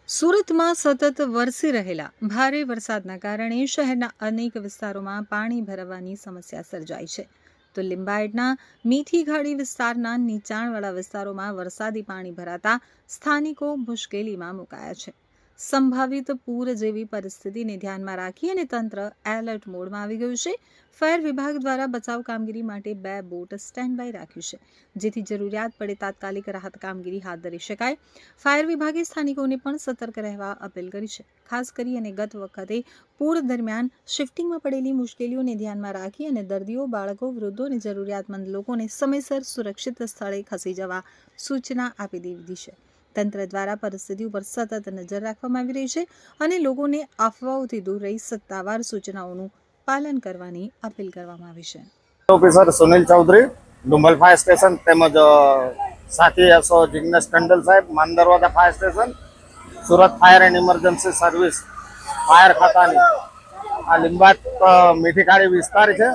સુરતમાં સતત વરસી રહેલા ભારે વરસાદના કારણે શહેરના અનેક વિસ્તારોમાં પાણી ભરાવાની સમસ્યા સર્જાઈ છે. તો લિંબાયતના મીઠીખાડી વિસ્તારના નીચાણવાળા વિસ્તારોમાં વરસાદી પાણી ભરાતા સ્થાનિકો મુશ્કેલીમાં મુકાયા છે. સંભવિત પૂર જેવી પરિસ્થિતિને ધ્યાનમાં રાખી અને તંત્ર એલર્ટ મોડમાં આવી ગયું છે. ફાયર વિભાગ દ્વારા બચાવ કામગીરી માટે 2 બોટ સ્ટેન્ડ બાય રાખ્યું છે, જેથી જરૂરિયાત પડે તાત્કાલિક રાહત કામગીરી હાથ ધરી શકાય. ફાયર વિભાગે સ્થાનિકોને પણ સતર્ક રહેવા અપીલ કરી છે. ખાસ કરી અને ગત વખતે પૂર દરમિયાન શિફ્ટિંગમાં પડેલી મુશ્કેલીઓને ધ્યાનમાં રાખી અને દર્દીઓ, બાળકો, વૃદ્ધો અને જરૂરિયાતમંદ લોકોને સમયસર સુરક્ષિત સ્થળે ખસી જવા સૂચના આપી દીધી છે. તંત્ર દ્વારા પરિસ્થિતિ ઉપર સતત નજર રાખવામાં આવી રહી છે અને લોકોને અફવાઓથી દૂર રહી સત્તાવાર સૂચનાઓનું પાલન કરવાની અપીલ કરવામાં આવી છે. Officer Sunil Chaudhari, Dumbhal fire station તેમજ સાથી એસો જિગ્નેશ ટંડલ સાહેબ, Mandarwaja fire station, Surat fire and emergency service fire ખાતાની આ લિંબાયત મીઠીખાડી વિસ્તાર છે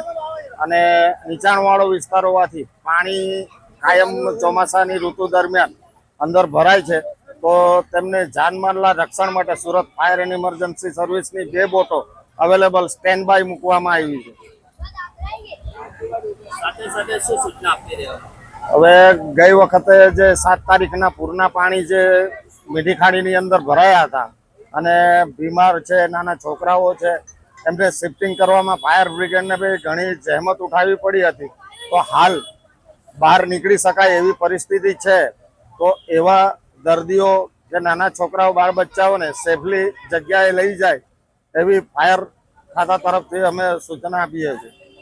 અને નીચાણવાળો વિસ્તાર હોવાથી પાણી કાયમ ચોમાસાની ઋતુ દરમિયાન અંદર ભરાય છે. તો તેમને જાનમાલના રક્ષણ માટે સુરત ફાયર એન્ડ ઇમરજન્સી સર્વિસની 2 બોટો અવેલેબલ સ્ટેન્ડ બાય મૂકવામાં આવી છે. હવે ગઈ વખતે જે 7 તારીખના પૂરના પાણી જે મીઠીખાડીની અંદર ભરાયા હતા અને બીમાર છે, નાના છોકરાઓ છે, એમને શિફ્ટિંગ કરવામાં ફાયર બ્રિગેડને બી ઘણી જહેમત ઉઠાવવી પડી હતી. તો હાલ બહાર નીકળી શકાય એવી પરિસ્થિતિ છે. તો એવા દર્દીઓ કે નાના છોકરાઓ, બાળ બચ્ચાઓને સેફલી જગ્યાએ લઈ જાય એવી ફાયર ખાતા તરફથી અમે સૂચના આપીએ છીએ.